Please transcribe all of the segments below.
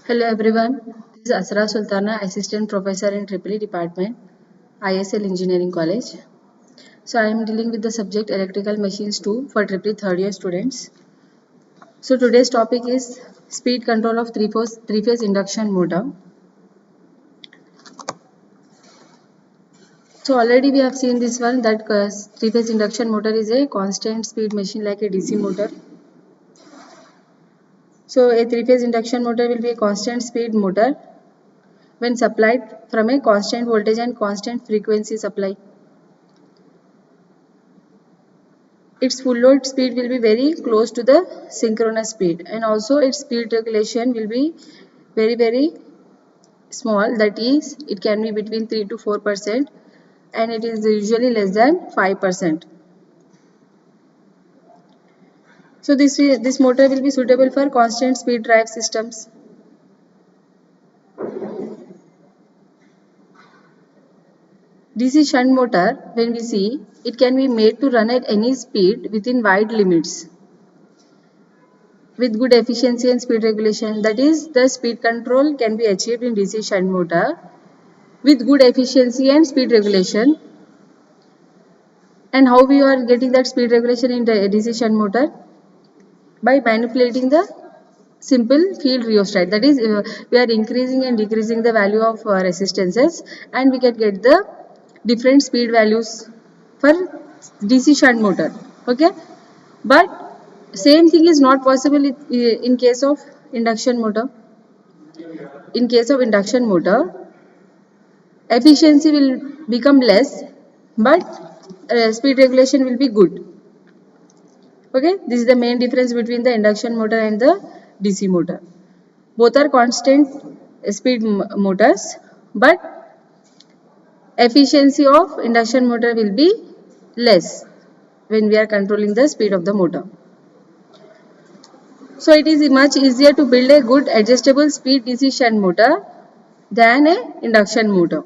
Hello everyone, this is Asra Sultana, Assistant Professor in EEE Department, ISL Engineering College. So I am dealing with the subject Electrical Machines 2 for EEE third year students. So today's topic is speed control of three-phase induction motor. So already we have seen this one that three-phase induction motor is a constant speed machine like a DC motor. So a three-phase induction motor will be a constant speed motor when supplied from a constant voltage and constant frequency supply. Its full load speed will be very close to the synchronous speed, and also its speed regulation will be very small, that is it can be between 3 to 4% and it is usually less than 5%. So this motor will be suitable for constant speed drive systems. DC shunt motor, when we see, it can be made to run at any speed within wide limits with good efficiency and speed regulation. That is, the speed control can be achieved in DC shunt motor with good efficiency and speed regulation. And how we are getting that speed regulation in the DC shunt motor? By manipulating the simple field rheostat. That is, we are increasing and decreasing the value of resistances, and we can get the different speed values for DC shunt motor. Okay, but same thing is not possible in case of induction motor. In case of induction motor, efficiency will become less, but speed regulation will be good. Okay, this is the main difference between the induction motor and the DC motor. Both are constant speed motors, but efficiency of induction motor will be less when we are controlling the speed of the motor. So it is much easier to build a good adjustable speed DC shunt motor than a induction motor.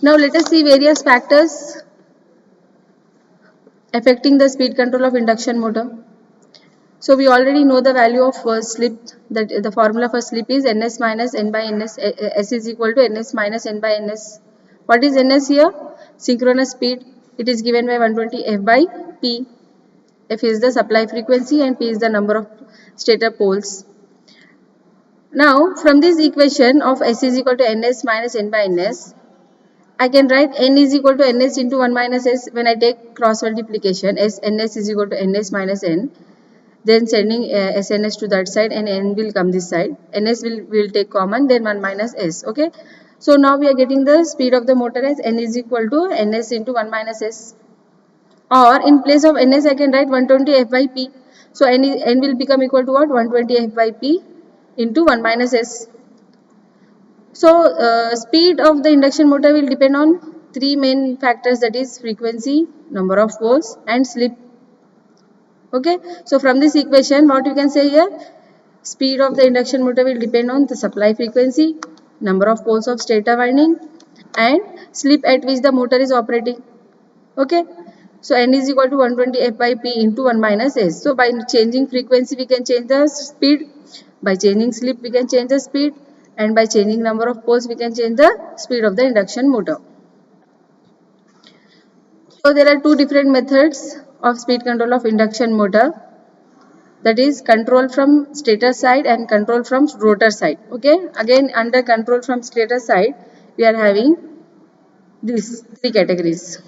Now let us see various factors affecting the speed control of induction motor. So we already know the value of slip, that the formula for slip is ns minus n by ns, s is equal to ns minus n by ns. What is ns here? Synchronous speed. It is given by 120 f by p. F is the supply frequency and p is the number of stator poles. Now from this equation of s is equal to ns minus n by ns, I can write n is equal to ns into 1 minus s when I take cross multiplication. Ns is equal to ns minus n. Then sending SNS to that side and n will come this side. NS will take common, then 1 minus s. Okay. So now we are getting the speed of the motor as n is equal to ns into 1 minus s. Or in place of ns I can write 120 f by p. So n will become equal to what? 120 f by p into 1 minus s. So speed of the induction motor will depend on three main factors, that is frequency, number of poles and slip. Okay, so from this equation what you can say here, speed of the induction motor will depend on the supply frequency, number of poles of stator winding and slip at which the motor is operating. Okay, so n is equal to 120 f by p into 1 minus s. So by changing frequency we can change the speed, by changing slip we can change the speed, and by changing number of poles we can change the speed of the induction motor. So there are two different methods of speed control of induction motor, that is control from stator side and control from rotor side. Okay, again under control from stator side we are having these three categories,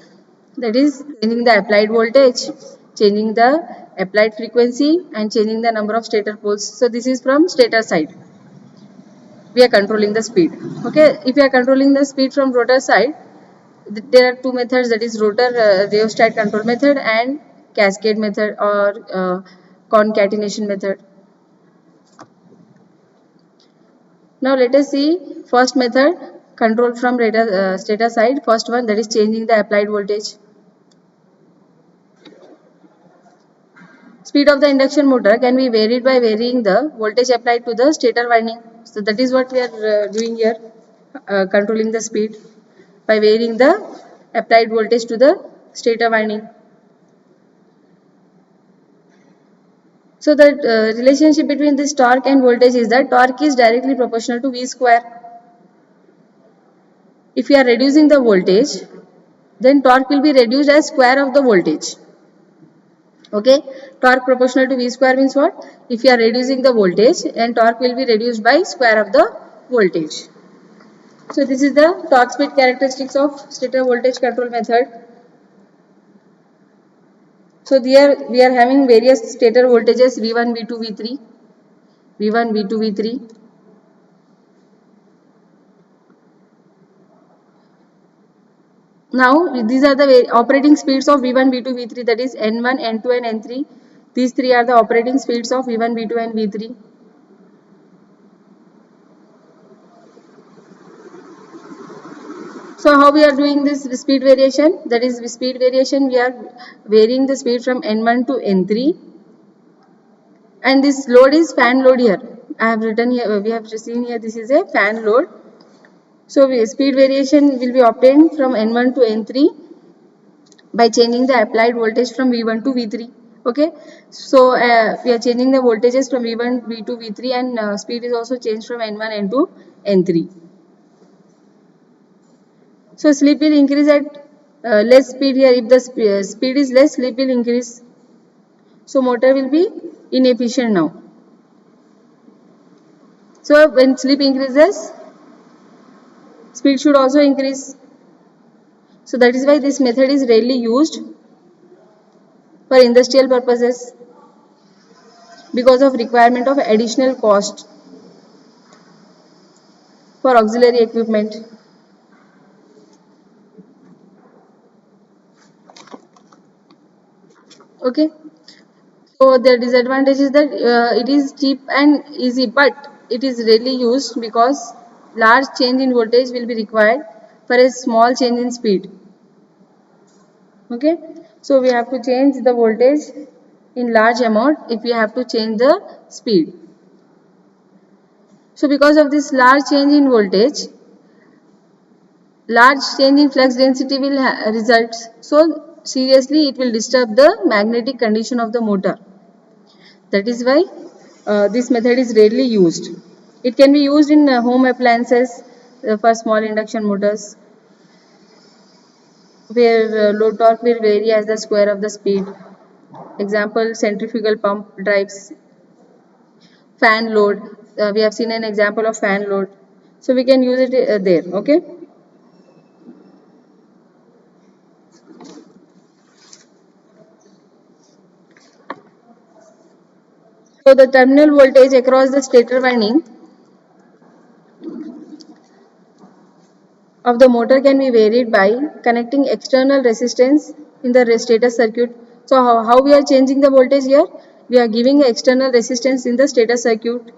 that is changing the applied voltage, changing the applied frequency and changing the number of stator poles. So this is from stator side we are controlling the speed. Okay, if you are controlling the speed from rotor side, there are two methods, that is rotor rheostat control method and cascade method or concatenation method. Now let us see first method, control from stator side. First one, that is changing the applied voltage. Speed of the induction motor can be varied by varying the voltage applied to the stator winding. So that is what we are doing here, controlling the speed by varying the applied voltage to the stator winding. So the relationship between this torque and voltage is that torque is directly proportional to V square. If you are reducing the voltage, then torque will be reduced as square of the voltage. Okay, torque proportional to V square means what? If you are reducing the voltage, then torque will be reduced by square of the voltage. So this is the torque speed characteristics of stator voltage control method. So here we are having various stator voltages V1, V2, V3, V1, V2, V3. Now these are the operating speeds of V1, V2, V3, that is N1, N2 and N3. These three are the operating speeds of V1, V2 and V3. So how we are doing this speed variation? That is speed variation, we are varying the speed from N1 to N3. And this load is fan load here. I have written here, we have seen here, this is a fan load. So speed variation will be obtained from N1 to N3 by changing the applied voltage from V1 to V3. Okay, so we are changing the voltages from V1, V2, V3, and speed is also changed from N1, N2, N3. So slip will increase at less speed here. If the speed is less, slip will increase. So motor will be inefficient now. So when slip increases, speed should also increase. So that is why this method is rarely used for industrial purposes because of requirement of additional cost for auxiliary equipment. Okay. So the disadvantage is that it is cheap and easy, but it is rarely used because large change in voltage will be required for a small change in speed. Okay, so we have to change the voltage in large amount if we have to change the speed. So because of this large change in voltage, large change in flux density will result. So seriously, it will disturb the magnetic condition of the motor. That is why this method is rarely used. It can be used in home appliances for small induction motors where load torque will vary as the square of the speed. Example, centrifugal pump drives, fan load. We have seen an example of fan load. So we can use it there. Okay. So the terminal voltage across the stator winding of the motor can be varied by connecting external resistance in the stator circuit. So how we are changing the voltage here? We are giving external resistance in the stator circuit,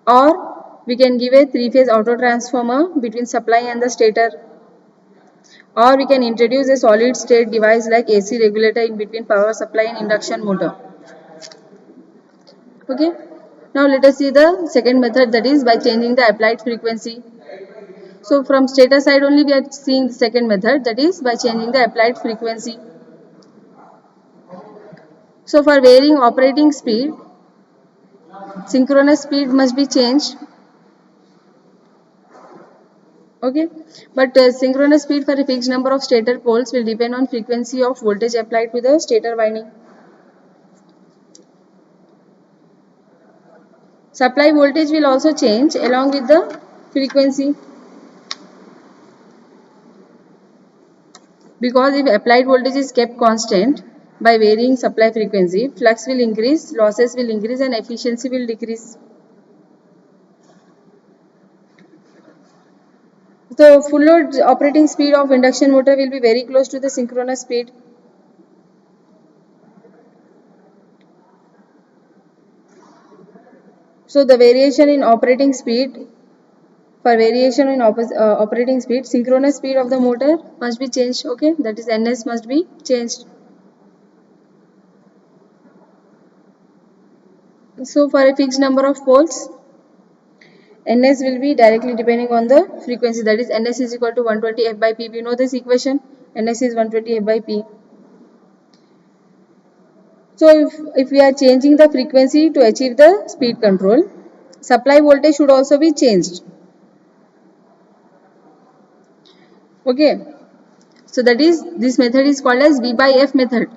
or we can give a three-phase auto transformer between supply and the stator, or we can introduce a solid state device like AC regulator in between power supply and induction motor. Okay. Now let us see the second method, that is by changing the applied frequency. So from stator side only we are seeing the second method, that is by changing the applied frequency. So for varying operating speed, synchronous speed must be changed. Okay, but synchronous speed for a fixed number of stator poles will depend on frequency of voltage applied to the stator winding. Supply voltage will also change along with the frequency, because if applied voltage is kept constant by varying supply frequency, flux will increase, losses will increase, and efficiency will decrease. The full load operating speed of induction motor will be very close to the synchronous speed. So the variation in operating speed, for variation in operating speed, synchronous speed of the motor must be changed. Okay, that is NS must be changed. So for a fixed number of poles, NS will be directly depending on the frequency, that is NS is equal to 120 F by P. We know this equation, NS is 120 F by P. So if we are changing the frequency to achieve the speed control, supply voltage should also be changed. Okay, so that is, this method is called as V by F method,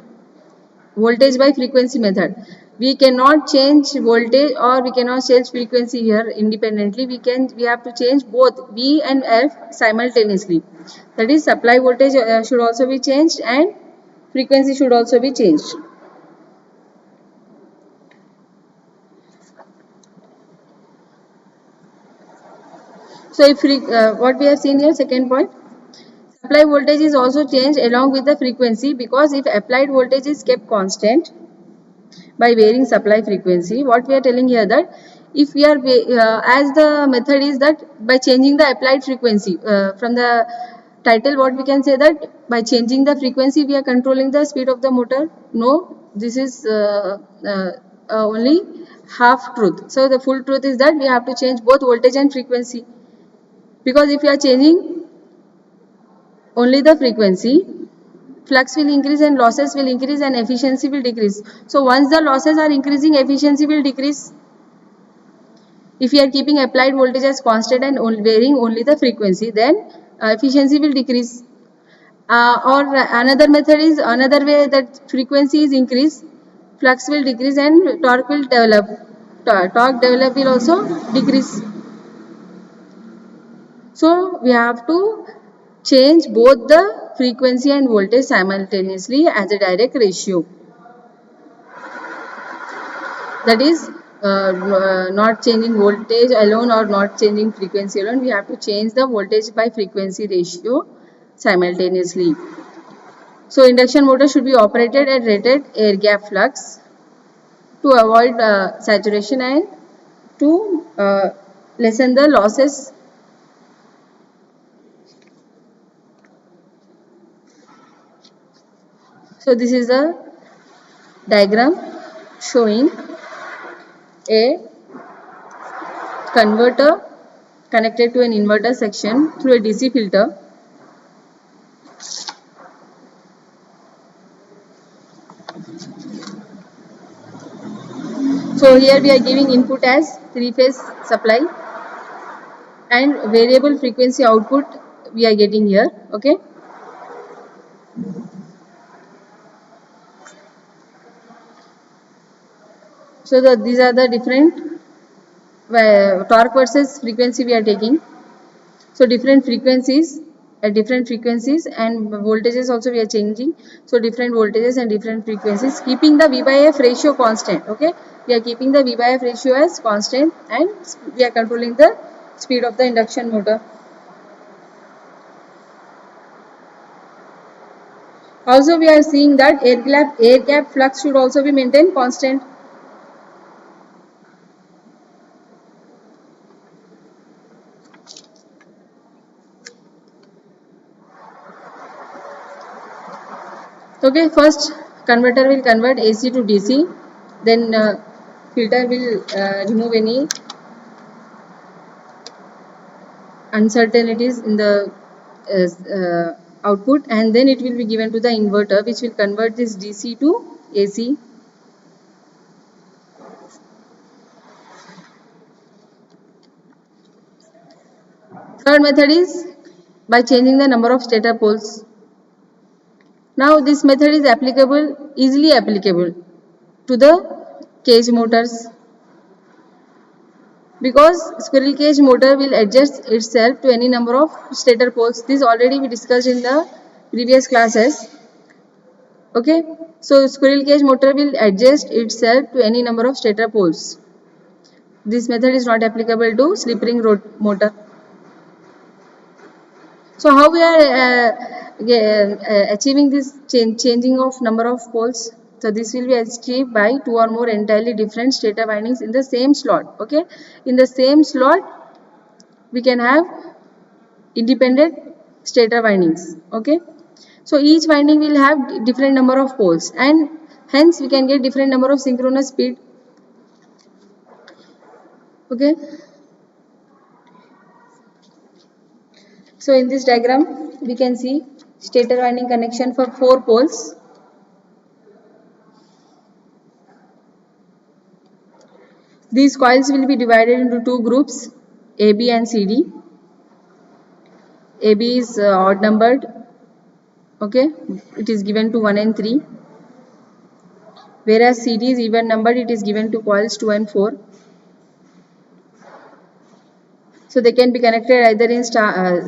voltage by frequency method. We cannot change voltage or we cannot change frequency here independently. We have to change both V and F simultaneously. That is, supply voltage should also be changed and frequency should also be changed. So if what we have seen here, second point, supply voltage is also changed along with the frequency, because if applied voltage is kept constant by varying supply frequency, what we are telling here that if we are as the method is that by changing the applied frequency, from the title what we can say that by changing the frequency we are controlling the speed of the motor. No, this is only half truth. So the full truth is that we have to change both voltage and frequency, because if you are changing only the frequency, flux will increase and losses will increase and efficiency will decrease. So once the losses are increasing, efficiency will decrease. If you are keeping applied voltage as constant and varying only the frequency, then efficiency will decrease. Or another method is, another way that frequency is increased, flux will decrease and torque will develop. Torque develop will also decrease. So we have to change both the frequency and voltage simultaneously as a direct ratio. That is, not changing voltage alone or not changing frequency alone. We have to change the voltage by frequency ratio simultaneously. So induction motor should be operated at rated air gap flux to avoid saturation and to lessen the losses. So this is a diagram showing a converter connected to an inverter section through a DC filter. So here we are giving input as 3-phase supply and variable frequency output we are getting here. Okay. So these are the different torque versus frequency we are taking. So different frequencies at different frequencies, and voltages also we are changing. So different voltages and different frequencies, keeping the V by F ratio constant. Okay, we are keeping the V by F ratio as constant and we are controlling the speed of the induction motor. Also we are seeing that air gap flux should also be maintained constant. Okay, first converter will convert AC to DC, then filter will remove any uncertainties in the output, and then it will be given to the inverter, which will convert this DC to AC. Third method is by changing the number of stator poles. Now this method is easily applicable to the cage motors, because squirrel cage motor will adjust itself to any number of stator poles. This already we discussed in the previous classes. Okay, so squirrel cage motor will adjust itself to any number of stator poles. This method is not applicable to slip ring motor. So how we are achieving this changing of number of poles? So this will be achieved by two or more entirely different stator windings in the same slot. Okay, in the same slot we can have independent stator windings. Okay, so each winding will have different number of poles, and hence we can get different number of synchronous speed. Okay, so in this diagram we can see stator winding connection for 4 poles. These coils will be divided into two groups, AB and CD. AB is odd numbered, okay, it is given to 1 and 3, whereas CD is even numbered, it is given to coils 2 and 4. So they can be connected either in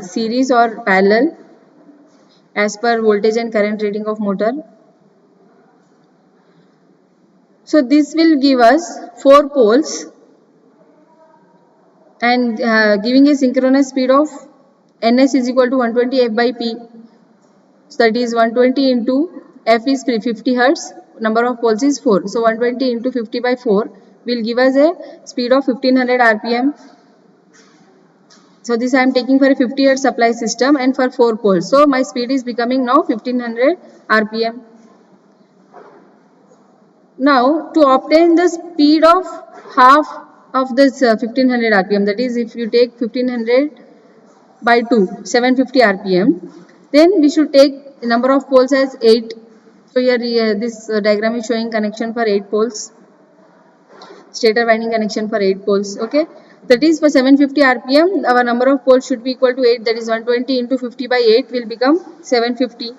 series or parallel as per voltage and current rating of motor. So this will give us 4 poles and giving a synchronous speed of Ns is equal to 120 F by P. So that is 120 into F is 50 Hertz, number of poles is 4. So 120 into 50 by 4 will give us a speed of 1500 RPM. So this I am taking for a 50 Hertz supply system and for 4 poles. So my speed is becoming now 1500 RPM. Now to obtain the speed of half of this 1500 RPM, that is if you take 1500 by 2, 750 RPM, then we should take the number of poles as 8. So here this diagram is showing connection for 8 poles, stator winding connection for 8 poles, okay. That is for 750 RPM, our number of poles should be equal to 8, that is 120 into 50 by 8 will become 750.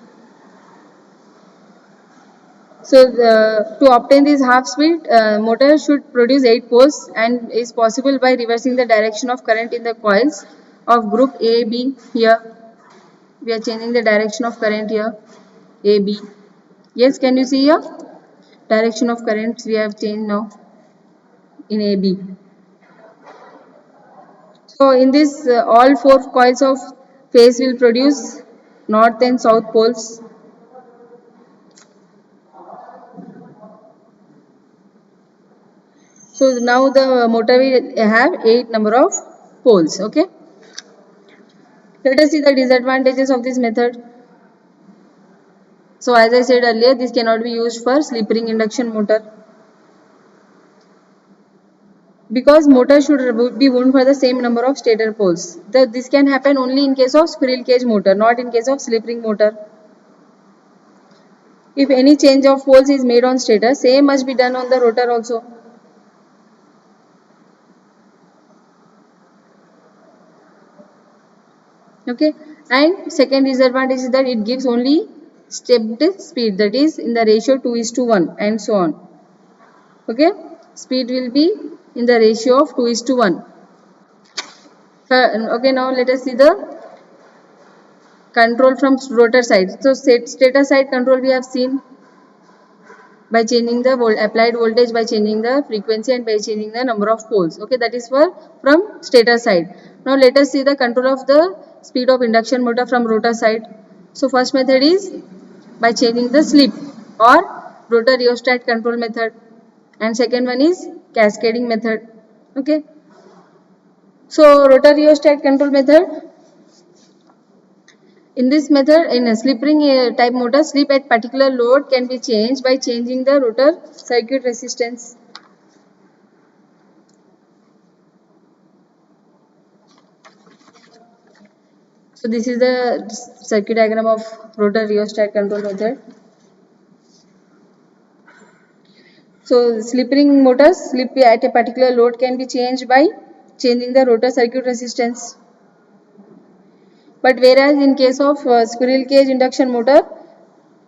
So to obtain this half speed, motor should produce 8 poles and is possible by reversing the direction of current in the coils of group A, B. Here we are changing the direction of current here, A, B. Yes, can you see here? Direction of currents we have changed now in AB. So in this all 4 coils of phase will produce north and south poles. So now the motor will have 8 number of poles, okay. Let us see the disadvantages of this method. So as I said earlier, this cannot be used for slip ring induction motor, because motor should be wound for the same number of stator poles. This can happen only in case of squirrel cage motor, not in case of slip ring motor. If any change of poles is made on stator, same must be done on the rotor also. Okay, and second disadvantage is that it gives only stepped speed, that is in the ratio 2:1 and so on. Okay, speed will be in the ratio of 2:1. Okay, now let us see the control from rotor side. So stator side control we have seen by changing the applied voltage, by changing the frequency and by changing the number of poles. Okay, that is for from stator side. Now let us see the control of the speed of induction motor from rotor side. So first method is by changing the slip or rotor rheostat control method, and second one is cascading method. Okay, so rotor rheostat control method. In this method, in a slip ring type motor, slip at particular load can be changed by changing the rotor circuit resistance. So this is the circuit diagram of rotor rheostat control method. So slip ring motors, slip at a particular load can be changed by changing the rotor circuit resistance. But whereas in case of squirrel cage induction motor,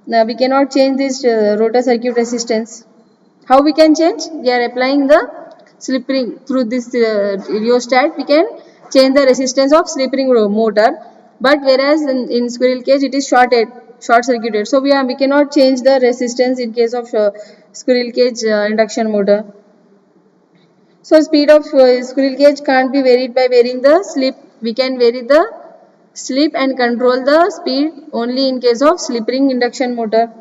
we cannot change this rotor circuit resistance. How we can change? We are applying the slip ring through this rheostat. We can change the resistance of slip ring motor. But whereas in squirrel cage it is short circuited. So we cannot change the resistance in case of squirrel cage induction motor. So speed of squirrel cage can't be varied by varying the slip. We can vary the slip and control the speed only in case of slip ring induction motor.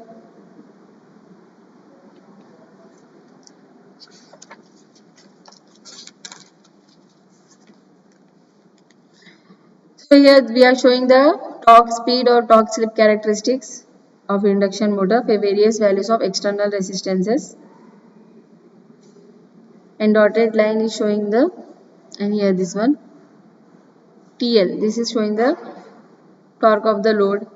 So here we are showing the torque speed or torque slip characteristics of induction motor for various values of external resistances, and dotted line is showing the, and here this one TL, this is showing the torque of the load.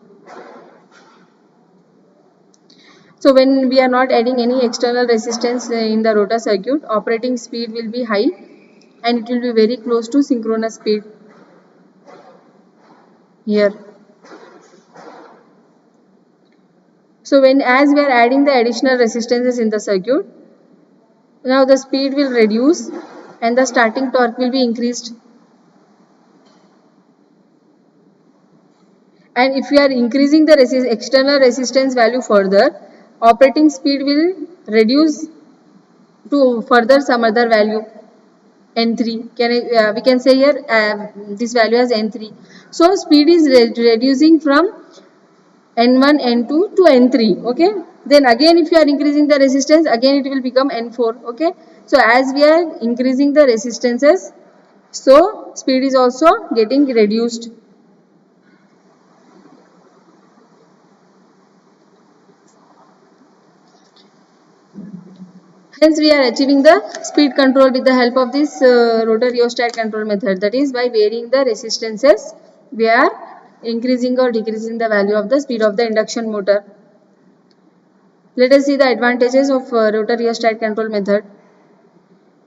So when we are not adding any external resistance in the rotor circuit, operating speed will be high and it will be very close to synchronous speed here. So when as we are adding the additional resistances in the circuit, now the speed will reduce and the starting torque will be increased. And if we are increasing the external resistance value further, operating speed will reduce to further some other value n3. We can say here this value as n3. So speed is reducing from n1 n2 to n3. Okay, then again if you are increasing the resistance, again it will become n4. Okay, so as we are increasing the resistances, so speed is also getting reduced. Hence, we are achieving the speed control with the help of this rotor rheostat control method. That is, by varying the resistances, we are increasing or decreasing the value of the speed of the induction motor. Let us see the advantages of rotor rheostat control method.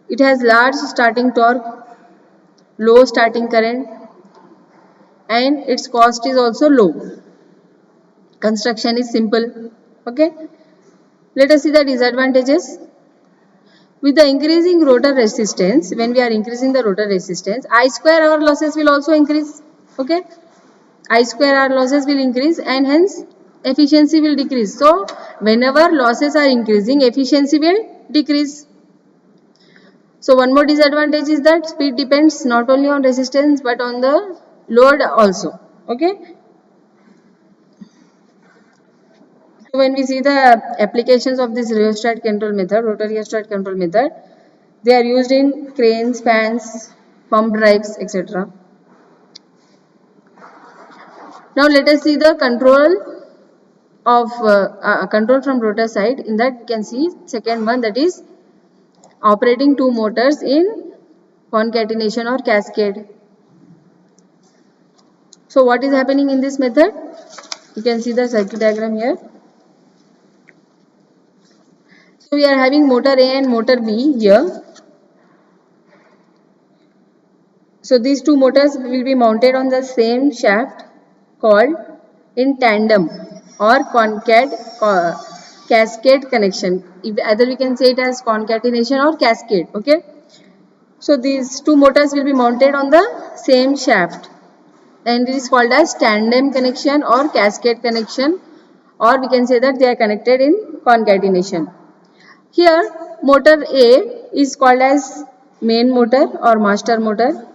It has large starting torque, low starting current, and its cost is also low. Construction is simple. Okay. Let us see the disadvantages. With the increasing rotor resistance, when we are increasing the rotor resistance, I square R losses will also increase. Okay, I square R losses will increase and hence efficiency will decrease. So whenever losses are increasing, efficiency will decrease. So one more disadvantage is that speed depends not only on resistance but on the load also. Okay. So when we see the applications of this rheostat control method, rotor rheostat control method, they are used in cranes, fans, pump drives, etc. Now let us see the control from rotor side. In that we can see second one, that is operating two motors in concatenation or cascade. So what is happening in this method? You can see the circuit diagram here. So we are having motor A and motor B here. So these two motors will be mounted on the same shaft called in tandem or cascade connection. Either we can say it as concatenation or cascade. Okay. So these two motors will be mounted on the same shaft and it is called as tandem connection or cascade connection, or we can say that they are connected in concatenation. Here motor A is called as main motor or master motor,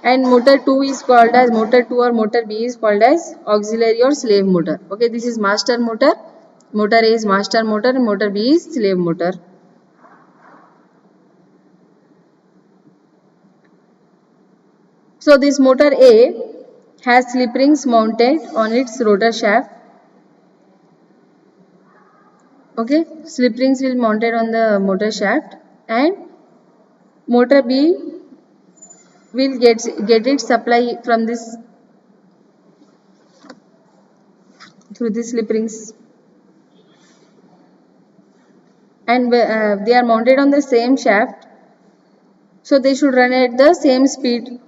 and motor 2 is called as motor 2 or motor B is called as auxiliary or slave motor. Okay, this is master motor. Motor A is master motor and motor B is slave motor. So this motor A has slip rings mounted on its rotor shaft. Okay, slip rings will mounted on the motor shaft, and motor B will get its supply from this through these slip rings, and they are mounted on the same shaft, so they should run at the same speed.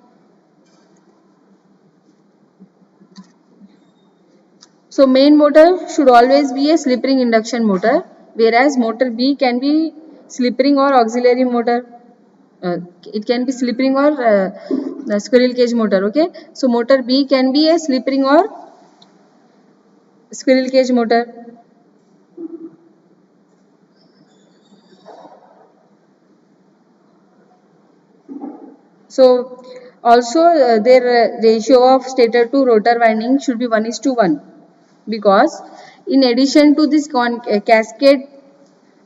So main motor should always be a slip ring induction motor, whereas motor B can be slip ring or auxiliary motor. It can be slip ring or squirrel cage motor. Okay, so motor B can be a slip ring or squirrel cage motor. So also their ratio of stator to rotor winding should be 1:1, because in addition to this cascade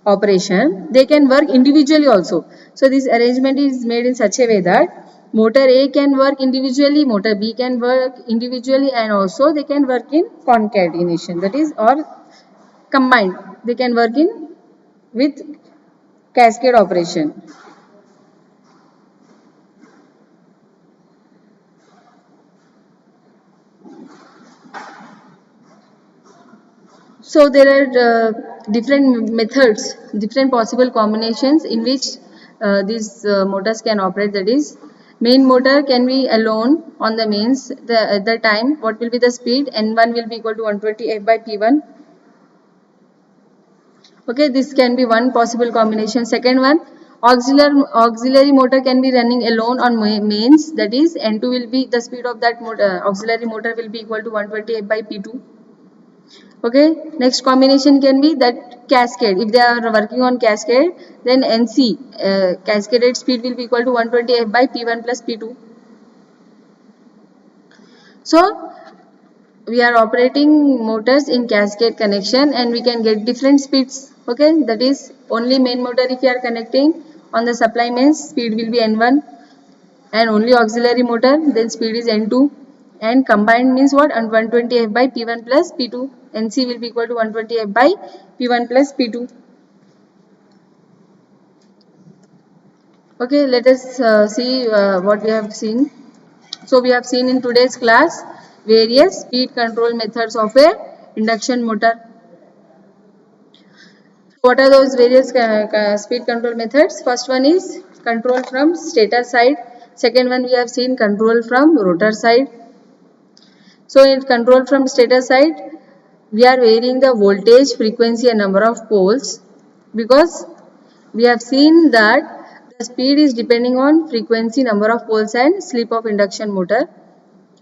operation, they can work individually also. So this arrangement is made in such a way that motor A can work individually, motor B can work individually, and also they can work in concatenation, that is, or combined. They can work in with cascade operation. So there are different methods, different possible combinations in which these motors can operate. That is, main motor can be alone on the mains. At the time, what will be the speed? N1 will be equal to 120 F by P1. Okay, this can be one possible combination. Second one, auxiliary motor can be running alone on mains. That is, N2 will be the speed of that motor, auxiliary motor will be equal to 120 F by P2. Okay, next combination can be that cascade. If they are working on cascade, then NC cascaded speed will be equal to 120 F by P1 plus P2. So we are operating motors in cascade connection and we can get different speeds. Okay, that is only main motor if you are connecting on the supply mains, speed will be N1, and only auxiliary motor, then speed is N2, and combined means what? 120 F by P1 plus P2. NC will be equal to 120 F by P1 plus P2. Okay, let us see what we have seen. So we have seen in today's class various speed control methods of a induction motor. What are those various speed control methods? First one is control from stator side. Second one we have seen control from rotor side. So in control from stator side, we are varying the voltage, frequency and number of poles, because we have seen that the speed is depending on frequency, number of poles and slip of induction motor.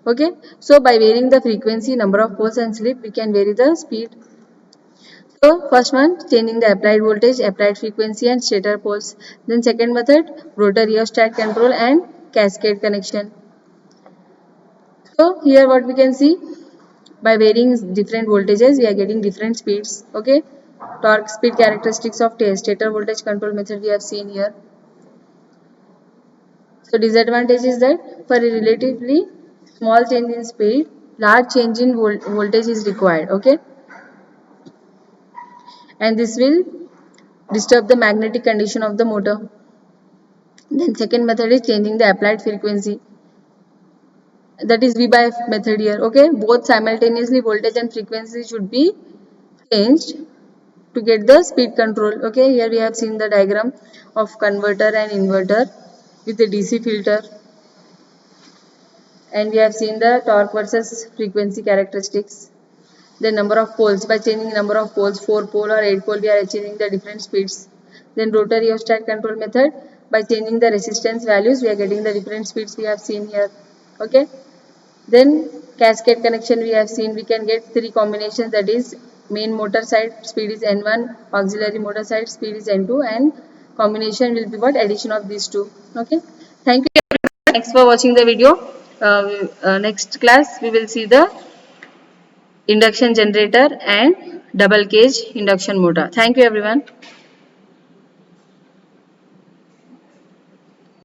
Okay, so by varying the frequency, number of poles and slip, we can vary the speed. So first one, changing the applied voltage, applied frequency and stator poles. Then second method, rotor rheostat control and cascade connection. So here what we can see, by varying different voltages, we are getting different speeds. Okay, torque speed characteristics of stator voltage control method we have seen here. So disadvantage is that for a relatively small change in speed, large change in voltage is required. Okay, and this will disturb the magnetic condition of the motor. Then second method is changing the applied frequency. That is V by F method here. Okay, both simultaneously voltage and frequency should be changed to get the speed control. Okay, here we have seen the diagram of converter and inverter with the DC filter, and we have seen the torque versus frequency characteristics. The number of poles, by changing number of poles, 4 pole or 8 pole, we are achieving the different speeds. Then rotor rheostat control method, by changing the resistance values, we are getting the different speeds we have seen here. Okay, then cascade connection we have seen, we can get three combinations, that is main motor side speed is N1, auxiliary motor side speed is N2, and combination will be what? Addition of these two. Okay, thank you everyone. Thanks for watching the video. Next class we will see the induction generator and double cage induction motor. Thank you everyone.